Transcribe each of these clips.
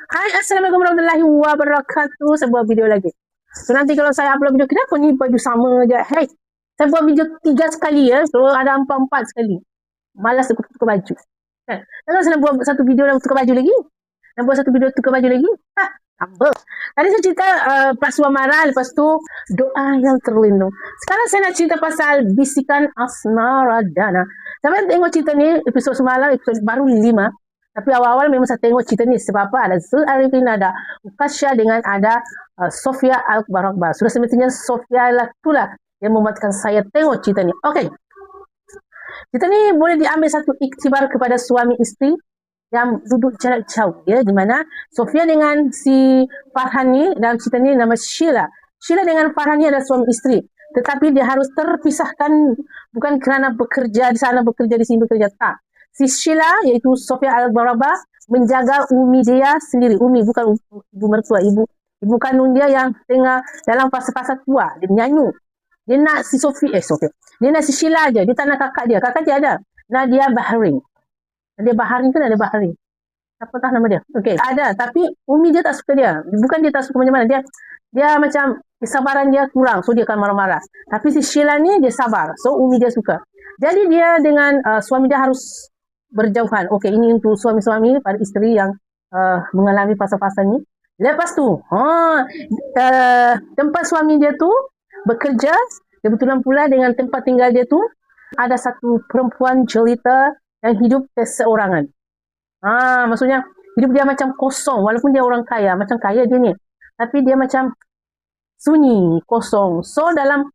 Hai, Assalamualaikum warahmatullahi wabarakatuh. Saya buat video lagi. So nanti kalau saya upload video, kenapa ni baju sama je? Hey, saya buat video 3 sekali ya. So ada 4 sekali. Malas aku tukar baju. Kan? Kalau saya nak buat satu video dan tukar baju lagi. Nak buat satu video tukar baju lagi. Apa? Tadi saya cerita Praswa Marah, lepas tu doa yang terlindung. Sekarang saya nak cerita pasal bisikan Asmaradana. Sampai tengok cerita ni, episod semalam, episod baru 5. Tapi awal-awal memang saya tengok cerita ni. Sebab apa? Ada Zul Arifin, ada Ukasha dengan ada Sofia Al-Barakbar. Sudah semestinya Sofia lah itulah yang membuatkan saya tengok cerita ni. Okey. Cerita ni boleh diambil satu iktibar kepada suami isteri yang duduk jarak jauh. Ya, di mana Sofia dengan si Farhan ni, dalam cerita ni nama Sheila. Sheila dengan Farhan ni adalah suami isteri. Tetapi dia harus terpisahkan bukan kerana bekerja di sana, bekerja di sini, bekerja tak. Si Sheila, iaitu Sofia Al-Barakbar, menjaga Umi dia sendiri. Umi bukan ibu mertua, ibu kandung dia yang tengah dalam fasa-fasa tua. Dia nyanyi. Dia nak si Sofia. Dia nak si Sheila aja. Dia tak nak kakak dia. Kakak dia ada. Nadia Bahari. Nadia Bahari ke Nadia Bahari? Apakah nama dia? Okey, ada. Tapi Umi dia tak suka dia. Bukan dia tak suka macam mana. Dia macam kesabaran dia kurang. So dia akan marah-marah. Tapi si Sheila ni dia sabar. So Umi dia suka. Jadi dia dengan suami dia harus berjauhan. Okey, ini untuk suami-suami pada isteri yang mengalami fasa-fasa ni. Lepas tu, tempat suami dia tu bekerja, kebetulan pula dengan tempat tinggal dia tu ada satu perempuan jelita yang hidup seorangan. Maksudnya hidup dia macam kosong walaupun dia orang kaya, macam kaya dia ni. Tapi dia macam sunyi, kosong. So dalam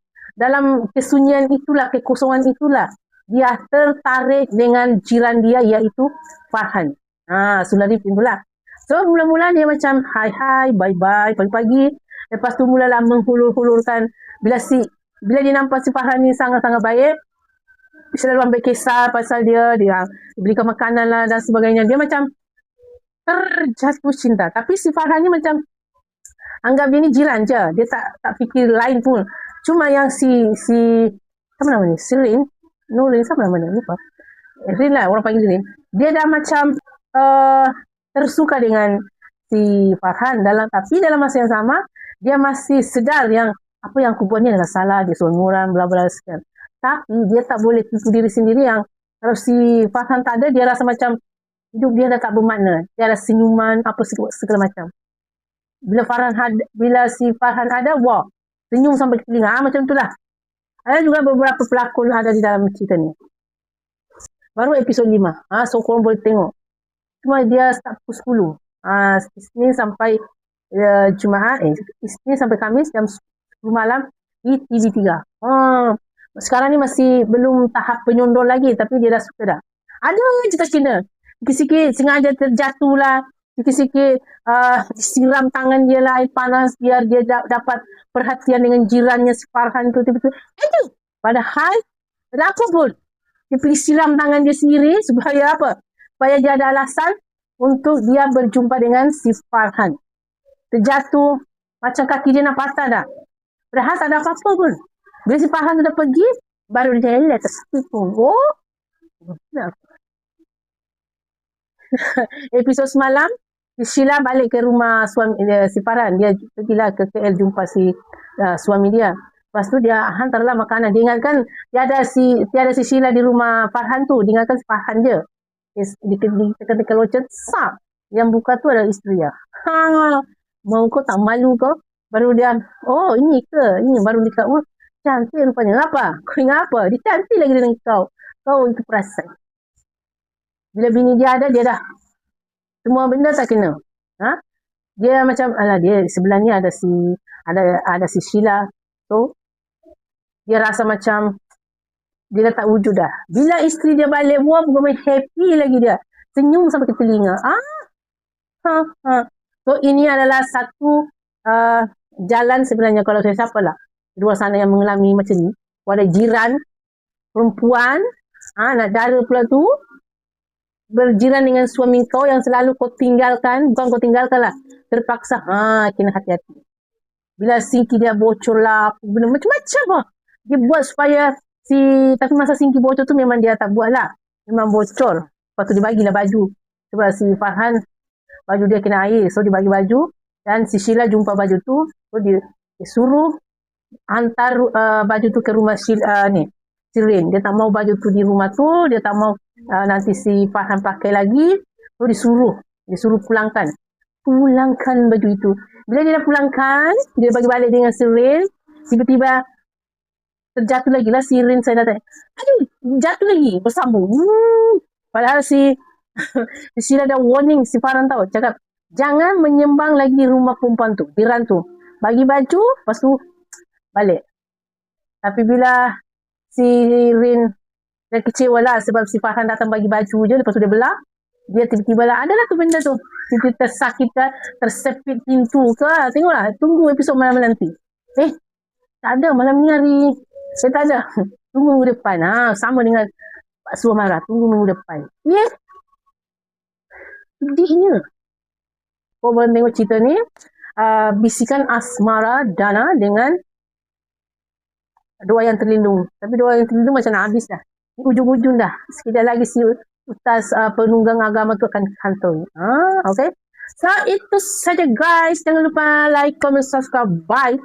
kesunyian itulah, kekosongan itulah, dia tertarik dengan jiran dia iaitu Farhan. Sulari pula. So mula-mula dia macam hai, bye-bye, pagi-pagi. Lepas tu mulalah menghulur-hulurkan. Bila dia nampak si Farhan ni sangat-sangat baik, selalu ambil kisah pasal dia berikan makanan lah dan sebagainya. Dia macam terjatuh cinta. Tapi si Farhan ni macam anggap dia ni jiran je. Dia tak fikir lain pun. Cuma yang si apa nama ni? Nurin, siapa nama dia? Lupa. Rin lah, orang panggil Rin. Dia dah macam tersuka dengan si Farhan. Tapi dalam masa yang sama, dia masih sedar yang apa yang aku buat ni adalah salah. Dia seumuran, bla-bla sekian. Tapi dia tak boleh tipu diri sendiri yang kalau si Farhan tak ada, dia rasa macam hidup dia dah tak bermakna. Dia ada senyuman, apa segala macam. Bila si Farhan ada, wah, senyum sampai ke telinga. Macam itulah. Ada juga beberapa pelakon ada di dalam cerita ni. Baru episod 5. So korang boleh tengok. Cuma dia start pukul 10. Isnin sampai Jumaat. Isnin sampai Khamis jam 10 malam di TV3. Sekarang ni masih belum tahap penyondol lagi. Tapi dia dah suka dah. Ada cerita-cerita. Sikit-sikit sengaja terjatuh lah. Sikit-sikit siram tangan dia lah air panas biar dia dapat perhatian dengan jirannya si Farhan tu. Padahal ada apa pun. Dia pergi siram tangan dia sendiri supaya apa? Supaya dia ada alasan untuk dia berjumpa dengan si Farhan. Terjatuh macam kaki dia nak patah dah. Padahal tak ada apa-apa pun. Bila si Farhan sudah pergi, baru dia tersakit pun. Episod semalam, Sheila balik ke rumah suami si Farhan. Dia pergilah ke KL jumpa si suami dia. Lepas tu dia hantarlah makanan. Dia ingatkan tiada si Sheila di rumah Farhan tu. Dia ingatkan si Farhan je. Dia tekan locet, sap. Yang buka tu adalah isteri dia. Mau kau tak malu kau? Baru dia, ini ke? Ini baru dia kata, cantik rupanya. Apa? Kau ingat apa? Dia cantik lagi dengan kau. Kau itu perasan. Bila bini dia ada, dia dah semua benda tak kena. Dia macam, dia sebelah ni ada si Sheila. So, dia rasa macam dia dah tak wujud dah. Bila isteri dia balik, bukan happy lagi dia. Senyum sampai ke telinga. So, ini adalah satu jalan sebenarnya kalau saya siapa lah. Di luar sana yang mengalami macam ni. Ada jiran, perempuan, nak dara pula tu, berjiran dengan suami kau yang selalu kau tinggalkan. Bukan kau tinggalkan lah. Terpaksa. Kena hati-hati. Bila sinki dia bocor lah. Benda macam-macam lah. Dia buat supaya tapi masa sinki bocor tu memang dia tak buat lah. Memang bocor. Lepas tu dia bagilah baju. Sebab si Farhan baju dia kena air. So, dia bagi baju. Dan si Sheila jumpa baju tu. So, dia suruh hantar baju tu ke rumah si Rin. Dia tak mau baju tu di rumah tu. Dia tak mau nanti si Farhan pakai lagi. So, disuruh pulangkan baju itu. Bila dia dah pulangkan, dia bagi balik dengan si Rin. Tiba-tiba terjatuh lagi lah si Rin. Saya datang, aduh, jatuh lagi, bersambung. Padahal si Sheila ada warning si Farhan tahu, cakap jangan menyembang lagi rumah perempuan tu, jiran tu. Bagi baju, lepas tu balik. Tapi bila si Rin dia kecewa lah sebab si Farhan datang bagi baju je, lepas tu dia belah. Dia tiba-tiba lah, adalah tu benda tu. Dia tersakit ke, tersepit pintu ke. Tengoklah, tunggu episod malam nanti. Tak ada malam ni hari. Saya tak ada. Tunggu minggu depan. Sama dengan Pak Suah marah. Tunggu minggu depan. Sedihnya. Kau boleh tengok cerita ni. Bisikan Asmara Dana dengan Doa yang Terlindung. Tapi Doa yang Terlindung macam nak habis dah. Ujung-ujung dah. Sekejap lagi si Ustaz penunggang agama tu akan hantar. Okay. So, itu saja guys. Jangan lupa like, comment, subscribe. Bye.